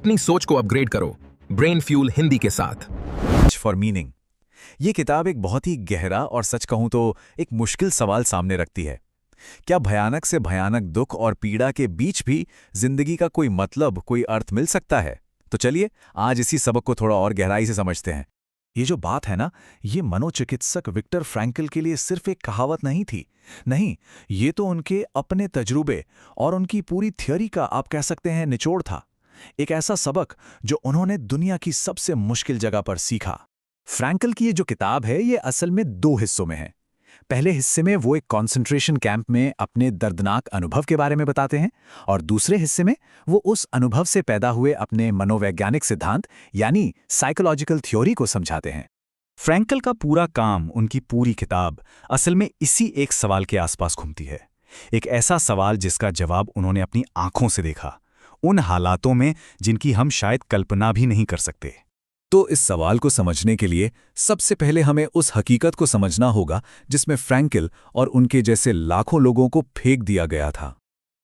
अपनी सोच को अपग्रेड करो ब्रेन फ्यूल हिंदी के साथ। फॉर मीनिंग ये किताब एक बहुत ही गहरा और सच कहूं तो एक मुश्किल सवाल सामने रखती है। क्या भयानक से भयानक दुख और पीड़ा के बीच भी जिंदगी का कोई मतलब, कोई अर्थ मिल सकता है? तो चलिए आज इसी सबक को थोड़ा और गहराई से समझते हैं। ये जो बात है ना, ये मनोचिकित्सक विक्टर फ्रैंकल के लिए सिर्फ एक कहावत नहीं थी। नहीं, ये तो उनके अपने तजुर्बे और उनकी पूरी थ्योरी का आप कह सकते हैं निचोड़ था। एक ऐसा सबक जो उन्होंने दुनिया की सबसे मुश्किल जगह पर सीखा। फ्रैंकल की ये जो किताब है, ये असल में 2 हिस्सों में है। पहले हिस्से में वो एक कॉन्सेंट्रेशन कैंप में अपने दर्दनाक अनुभव के बारे में बताते हैं और दूसरे हिस्से में वो उस अनुभव से पैदा हुए अपने मनोवैज्ञानिक सिद्धांत यानी साइकोलॉजिकल थ्योरी को समझाते हैं। फ्रैंकल का पूरा काम, उनकी पूरी किताब असल में इसी एक सवाल के आसपास घूमती है। एक ऐसा सवाल जिसका जवाब उन्होंने अपनी आंखों से देखा, उन हालातों में जिनकी हम शायद कल्पना भी नहीं कर सकते। तो इस सवाल को समझने के लिए सबसे पहले हमें उस हकीकत को समझना होगा जिसमें फ्रैंकल और उनके जैसे लाखों लोगों को फेंक दिया गया था।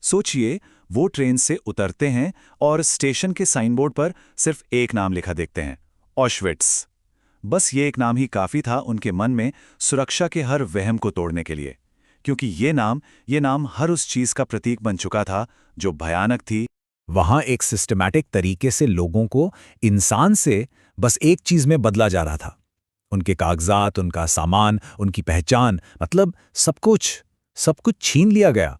सोचिए, वो ट्रेन से उतरते हैं और स्टेशन के साइनबोर्ड पर सिर्फ एक नाम लिखा देखते हैं, ऑश्विट्स। बस ये एक नाम ही काफी था उनके मन में सुरक्षा के हर वहम को तोड़ने के लिए, क्योंकि ये नाम हर उस चीज का प्रतीक बन चुका था जो भयानक थी। वहां एक सिस्टमैटिक तरीके से लोगों को इंसान से बस एक चीज में बदला जा रहा था। उनके कागजात, उनका सामान, उनकी पहचान, मतलब सब कुछ छीन लिया गया।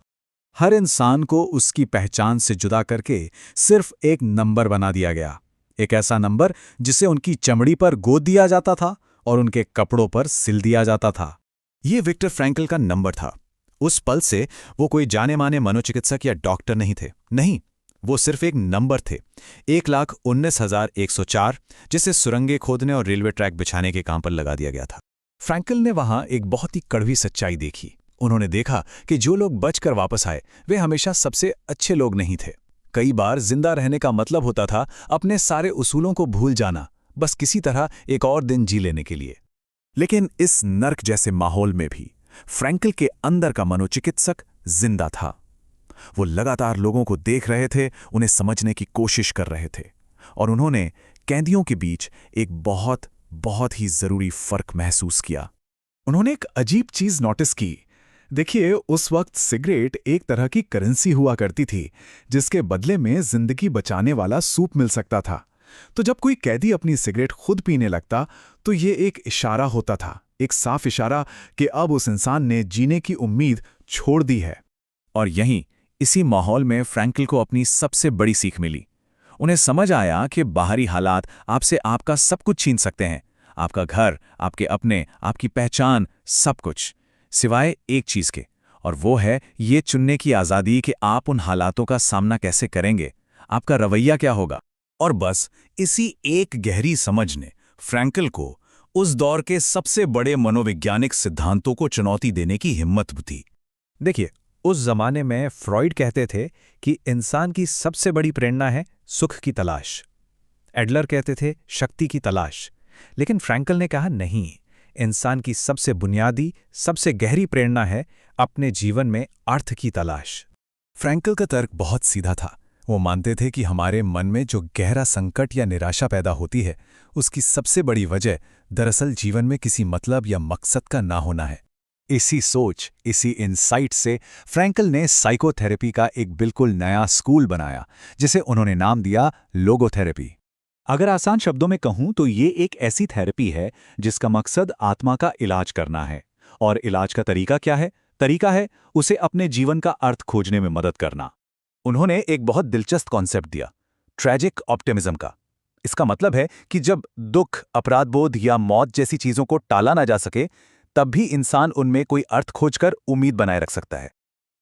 हर इंसान को उसकी पहचान से जुदा करके सिर्फ एक नंबर बना दिया गया। एक ऐसा नंबर जिसे उनकी चमड़ी पर गोद दिया जाता था और उनके कपड़ों पर सिल दिया जाता था। ये विक्टर फ्रैंकल का नंबर था। उस पल से वो कोई जाने माने मनोचिकित्सक या डॉक्टर नहीं थे। नहीं, वो सिर्फ एक नंबर थे, 1,19,104, जिसे सुरंगें खोदने और रेलवे ट्रैक बिछाने के काम पर लगा दिया गया था। फ्रैंकल ने वहां एक बहुत ही कड़वी सच्चाई देखी। उन्होंने देखा कि जो लोग बचकर वापस आए वे हमेशा सबसे अच्छे लोग नहीं थे। कई बार जिंदा रहने का मतलब होता था अपने सारे उसूलों को भूल जाना, बस किसी तरह एक और दिन जी लेने के लिए। लेकिन इस नर्क जैसे माहौल में भी फ्रैंकल के अंदर का मनोचिकित्सक जिंदा था। वो लगातार लोगों को देख रहे थे, उन्हें समझने की कोशिश कर रहे थे, और उन्होंने कैदियों के बीच एक बहुत ही जरूरी फर्क महसूस किया। उन्होंने एक अजीब चीज नोटिस की। देखिए, उस वक्त सिगरेट एक तरह की करेंसी हुआ करती थी, जिसके बदले में जिंदगी बचाने वाला सूप मिल सकता था। तो जब कोई कैदी अपनी सिगरेट खुद पीने लगता तो ये एक इशारा होता था, एक साफ इशारा कि अब उस इंसान ने जीने की उम्मीद छोड़ दी है। और यहीं इसी माहौल में फ्रैंकल को अपनी सबसे बड़ी सीख मिली। उन्हें समझ आया कि बाहरी हालात आपसे आपका सब कुछ छीन सकते हैं, आपका घर, आपके अपने, आपकी पहचान, सब कुछ, सिवाय एक चीज के, और वो है ये चुनने की आज़ादी कि आप उन हालातों का सामना कैसे करेंगे, आपका रवैया क्या होगा। और बस इसी एक गहरी समझ ने फ्रैंकल को उस दौर के सबसे बड़े मनोवैज्ञानिक सिद्धांतों को चुनौती देने की हिम्मत दी। देखिए, उस जमाने में फ्रॉइड कहते थे कि इंसान की सबसे बड़ी प्रेरणा है सुख की तलाश। एडलर कहते थे शक्ति की तलाश। लेकिन फ्रैंकल ने कहा नहीं, इंसान की सबसे बुनियादी, सबसे गहरी प्रेरणा है अपने जीवन में अर्थ की तलाश। फ्रैंकल का तर्क बहुत सीधा था। वो मानते थे कि हमारे मन में जो गहरा संकट या निराशा पैदा होती है, उसकी सबसे बड़ी वजह दरअसल जीवन में किसी मतलब या मकसद का ना होना है। इसी सोच, इसी इनसाइट से फ्रैंकल ने साइकोथेरेपी का एक बिल्कुल नया स्कूल बनाया, जिसे उन्होंने नाम दिया लोगोथेरेपी। अगर आसान शब्दों में कहूं तो ये एक ऐसी थेरेपी है जिसका मकसद आत्मा का इलाज करना है। और इलाज का तरीका क्या है? तरीका है उसे अपने जीवन का अर्थ खोजने में मदद करना। उन्होंने एक बहुत दिलचस्प कॉन्सेप्ट दिया, ट्रैजिक ऑप्टिमिज्म का। इसका मतलब है कि जब दुख, अपराधबोध या मौत जैसी चीजों को टाला ना जा सके, तब भी इंसान उनमें कोई अर्थ खोजकर उम्मीद बनाए रख सकता है।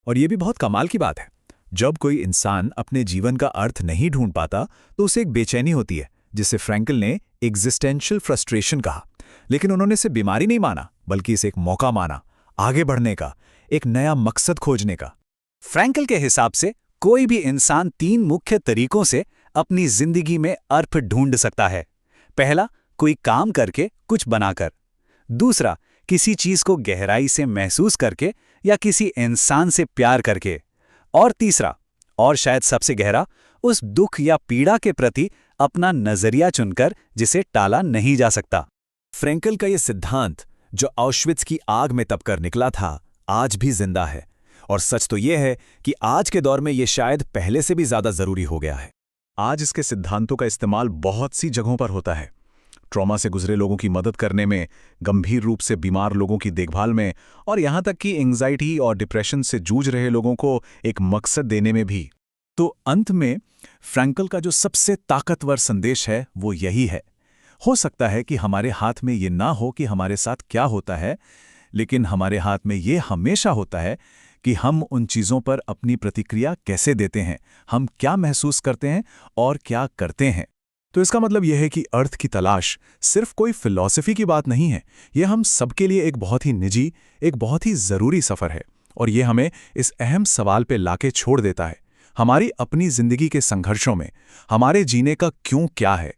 और यह भी बहुत कमाल की बात है, जब कोई इंसान अपने जीवन का अर्थ नहीं ढूंढ पाता तो उसे एक बेचैनी होती है, जिसे फ्रैंकल ने एग्जिस्टेंशियल फ्रस्ट्रेशन कहा। लेकिन उन्होंने इसे बीमारी नहीं माना, बल्कि इसे एक मौका माना, आगे बढ़ने का, एक नया मकसद खोजने का। फ्रैंकल के हिसाब से कोई भी इंसान 3 मुख्य तरीकों से अपनी जिंदगी में अर्थ ढूंढ सकता है। पहला, कोई काम करके, कुछ बनाकर। दूसरा, किसी चीज को गहराई से महसूस करके या किसी इंसान से प्यार करके। और तीसरा, और शायद सबसे गहरा, उस दुख या पीड़ा के प्रति अपना नजरिया चुनकर जिसे टाला नहीं जा सकता। फ्रैंकल का ये सिद्धांत, जो ऑश्विट्ज की आग में तपकर निकला था, आज भी जिंदा है। और सच तो यह है कि आज के दौर में ये शायद पहले से भी ज्यादा जरूरी हो गया है। आज इसके सिद्धांतों का इस्तेमाल बहुत सी जगहों पर होता है। ट्रॉमा से गुजरे लोगों की मदद करने में, गंभीर रूप से बीमार लोगों की देखभाल में, और यहाँ तक कि एंग्जाइटी और डिप्रेशन से जूझ रहे लोगों को एक मकसद देने में भी। तो अंत में फ्रैंकल का जो सबसे ताकतवर संदेश है वो यही है। हो सकता है कि हमारे हाथ में ये ना हो कि हमारे साथ क्या होता है, लेकिन हमारे हाथ में ये हमेशा होता है कि हम उन चीज़ों पर अपनी प्रतिक्रिया कैसे देते हैं, हम क्या महसूस करते हैं और क्या करते हैं। तो इसका मतलब यह है कि अर्थ की तलाश सिर्फ कोई फिलॉसफी की बात नहीं है। यह हम सबके लिए एक बहुत ही निजी, एक बहुत ही ज़रूरी सफ़र है। और ये हमें इस अहम सवाल पे लाके छोड़ देता है, हमारी अपनी ज़िंदगी के संघर्षों में हमारे जीने का क्यों क्या है।